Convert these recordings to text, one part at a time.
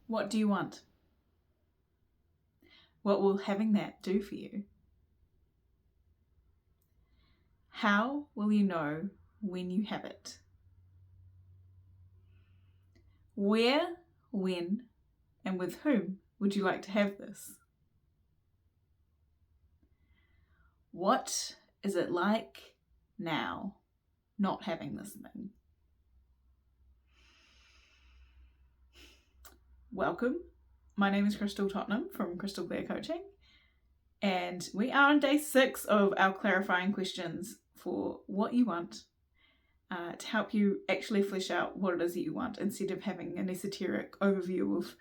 What do you want? What will having that do for you? How will you know when you have it? Where, when, and with whom would you like to have this? What is it like now not having this thing? Welcome. My name is Crystal Tottenham from Crystal Clear Coaching, and we are on day 6 of our clarifying questions for what you want to help you actually flesh out what it is that you want, instead of having an esoteric overview of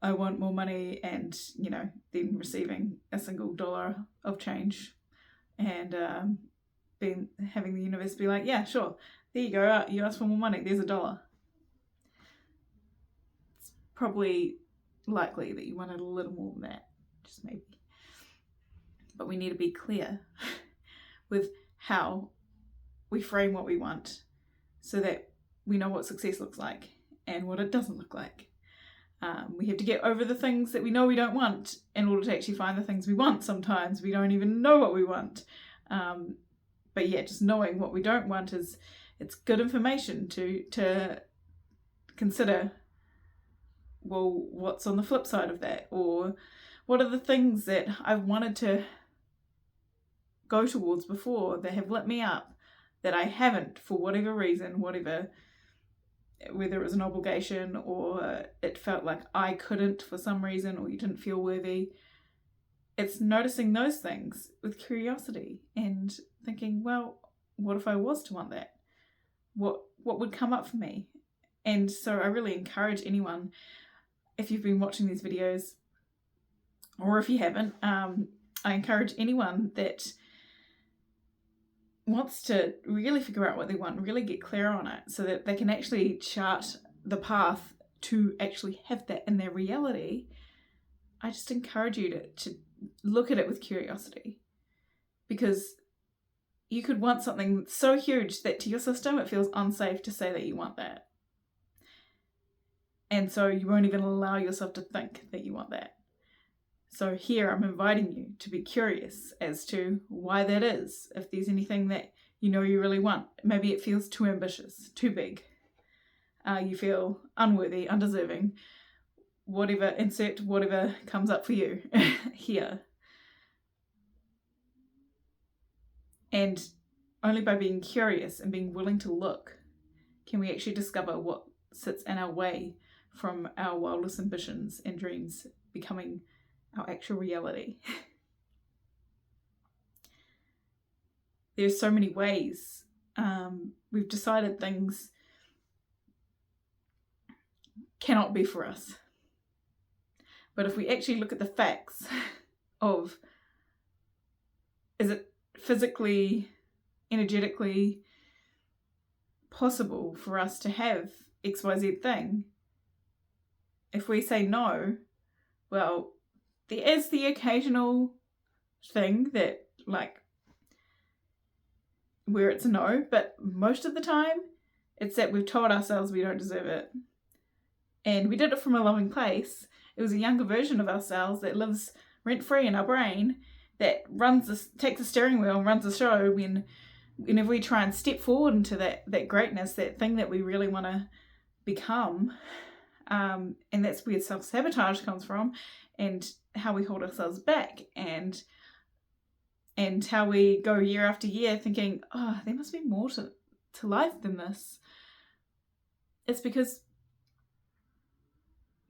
I want more money and, then receiving a single dollar of change and having the universe be like, yeah, sure, there you go, you asked for more money, there's $1. It's probably likely that you wanted a little more than that, just maybe. But we need to be clear with how we frame what we want so that we know what success looks like and what it doesn't look like. We have to get over the things that we know we don't want in order to actually find the things we want. Sometimes we don't even know what we want. But yeah, just knowing what we don't want it's good information to consider, well, what's on the flip side of that? Or what are the things that I've wanted to go towards before that have lit me up that I haven't for whatever reason, whether it was an obligation or it felt like I couldn't for some reason, or you didn't feel worthy. It's noticing those things with curiosity and thinking, well, what if I was to want that? What would come up for me? And so I really encourage anyone, if you've been watching these videos or if you haven't, I encourage anyone that wants to really figure out what they want, really get clear on it so that they can actually chart the path to actually have that in their reality. I just encourage you to look at it with curiosity, because you could want something so huge that to your system it feels unsafe to say that you want that. And so you won't even allow yourself to think that you want that. So here I'm inviting you to be curious as to why that is. If there's anything that you really want, maybe it feels too ambitious, too big. You feel unworthy, undeserving, whatever, insert whatever comes up for you here. And only by being curious and being willing to look can we actually discover what sits in our way from our wildest ambitions and dreams becoming our actual reality. There's so many ways. We've decided things cannot be for us. But if we actually look at the facts of, is it physically, energetically possible for us to have XYZ thing? If we say no, well, there is the occasional thing that, where it's a no, but most of the time it's that we've told ourselves we don't deserve it. And we did it from a loving place. It was a younger version of ourselves that lives rent-free in our brain, that takes the steering wheel and runs the show whenever we try and step forward into that greatness, that thing that we really want to become. And that's where self-sabotage comes from, and how we hold ourselves back, and how we go year after year thinking, oh, there must be more to life than this. It's because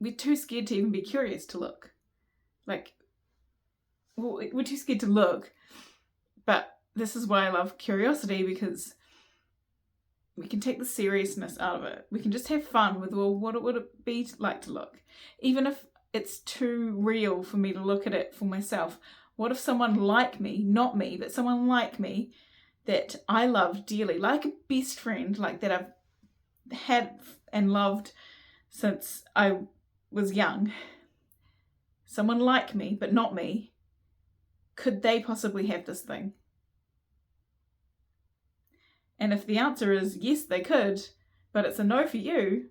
we're too scared to even be curious to look. We're too scared to look. But this is why I love curiosity, because we can take the seriousness out of it. We can just have fun with, well, what would it be like to look? Even if it's too real for me to look at it for myself. What if someone like me, not me, but someone like me that I love dearly, like a best friend, like that I've had and loved since I was young, someone like me, but not me, could they possibly have this thing? And if the answer is yes, they could, but it's a no for you,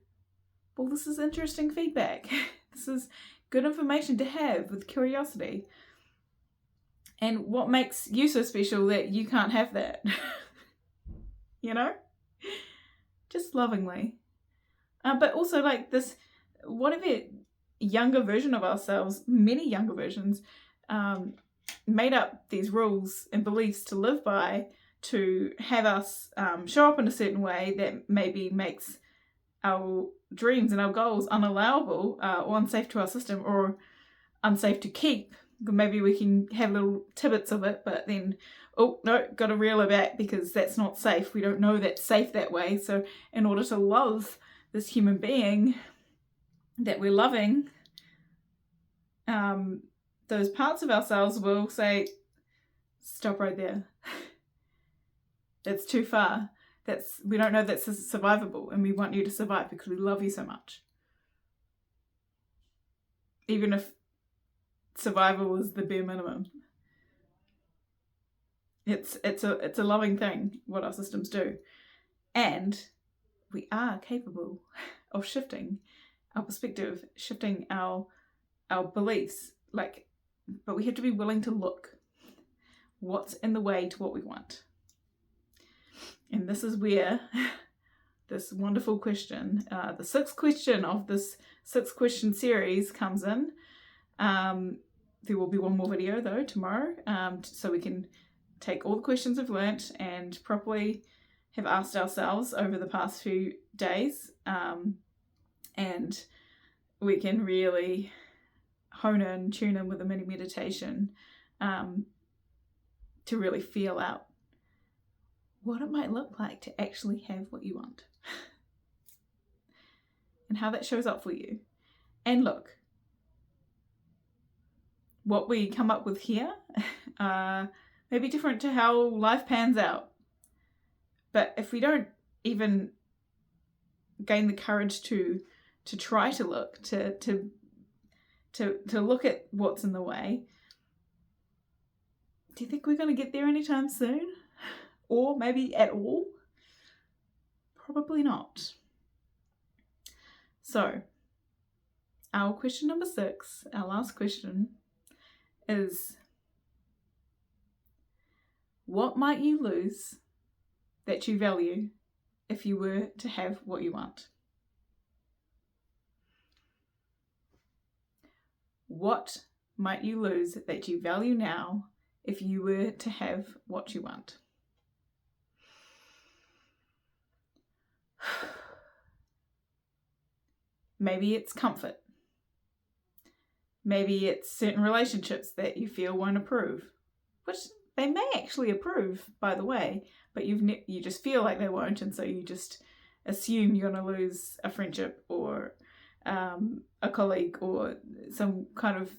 well, this is interesting feedback. This is good information to have with curiosity. And what makes you so special that you can't have that? You know? Just lovingly. But also like this, whatever younger version of ourselves, many younger versions, made up these rules and beliefs to live by, to have us show up in a certain way that maybe makes our dreams and our goals unallowable or unsafe to our system or unsafe to keep. Maybe we can have little tidbits of it, but then, oh no, got to reel it back because that's not safe. We don't know that's safe that way. So in order to love this human being that we're loving, those parts of ourselves will say, stop right there. That's too far. We don't know that's survivable, and we want you to survive because we love you so much. Even if survival is the bare minimum. It's a loving thing what our systems do. And we are capable of shifting our perspective, shifting our beliefs, but we have to be willing to look what's in the way to what we want. And this is where this wonderful question, the sixth question of this 6-question series comes in. There will be one more video though tomorrow, so we can take all the questions we've learnt and properly have asked ourselves over the past few days, and we can really tune in with a mini meditation to really feel out what it might look like to actually have what you want and how that shows up for you. And look, what we come up with here may be different to how life pans out. But if we don't even gain the courage to try to look, to look at what's in the way, do you think we're going to get there anytime soon? Or maybe at all? Probably not. So, our question number 6, our last question, is what might you lose that you value if you were to have what you want? What might you lose that you value now if you were to have what you want? Maybe it's comfort. Maybe it's certain relationships that you feel won't approve, which they may actually approve, by the way, but you just feel like they won't, and so you just assume you're going to lose a friendship or a colleague or some kind of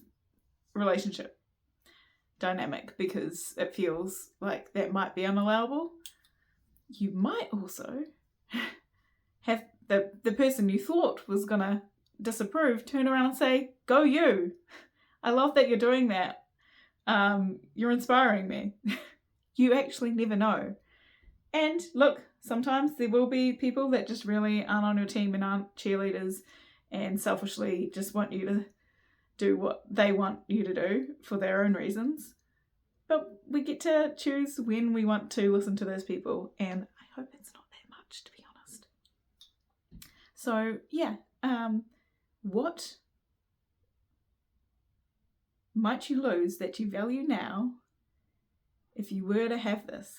relationship dynamic because it feels like that might be unallowable. You might also have the person you thought was going to disapprove turn around and say, go you. I love that you're doing that. You're inspiring me. You actually never know. And look, sometimes there will be people that just really aren't on your team and aren't cheerleaders and selfishly just want you to do what they want you to do for their own reasons. But we get to choose when we want to listen to those people, and I hope it's not that much, to be honest. So yeah, what might you lose that you value now if you were to have this?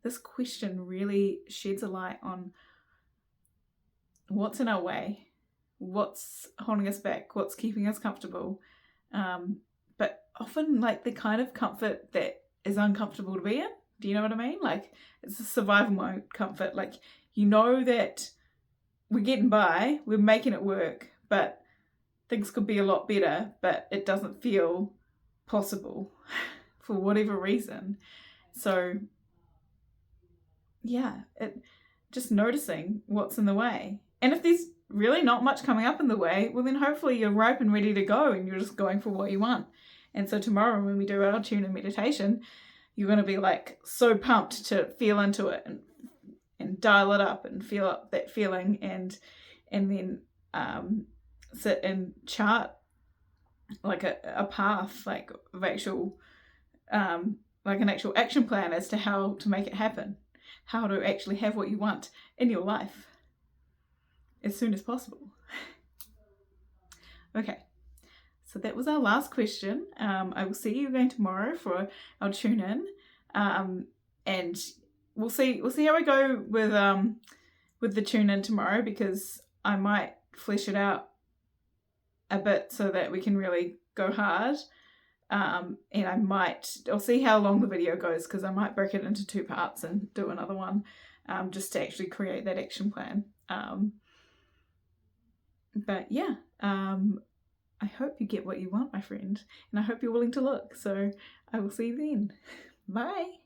This question really sheds a light on what's in our way, what's holding us back, what's keeping us comfortable, but often like the kind of comfort that is uncomfortable to be in. Do you know what I mean? Like, it's a survival mode comfort. Like, you know that we're getting by, we're making it work, but things could be a lot better, but it doesn't feel possible for whatever reason. So yeah, just noticing what's in the way. And if there's really not much coming up in the way, well then hopefully you're ripe and ready to go and you're just going for what you want. And so tomorrow when we do our tune and meditation, you're going to be like so pumped to feel into it and dial it up and feel up that feeling and then sit and chart like a path, like of actual like an actual action plan as to how to make it happen, how to actually have what you want in your life as soon as possible. Okay, so that was our last question. I will see you again tomorrow for our tune in, and we'll see how we go with the tune in tomorrow, because I might flesh it out a bit so that we can really go hard. And I'll see how long the video goes, because I might break it into 2 parts and do another one, just to actually create that action plan. But yeah, I hope you get what you want, my friend, and I hope you're willing to look. So I will see you then. Bye.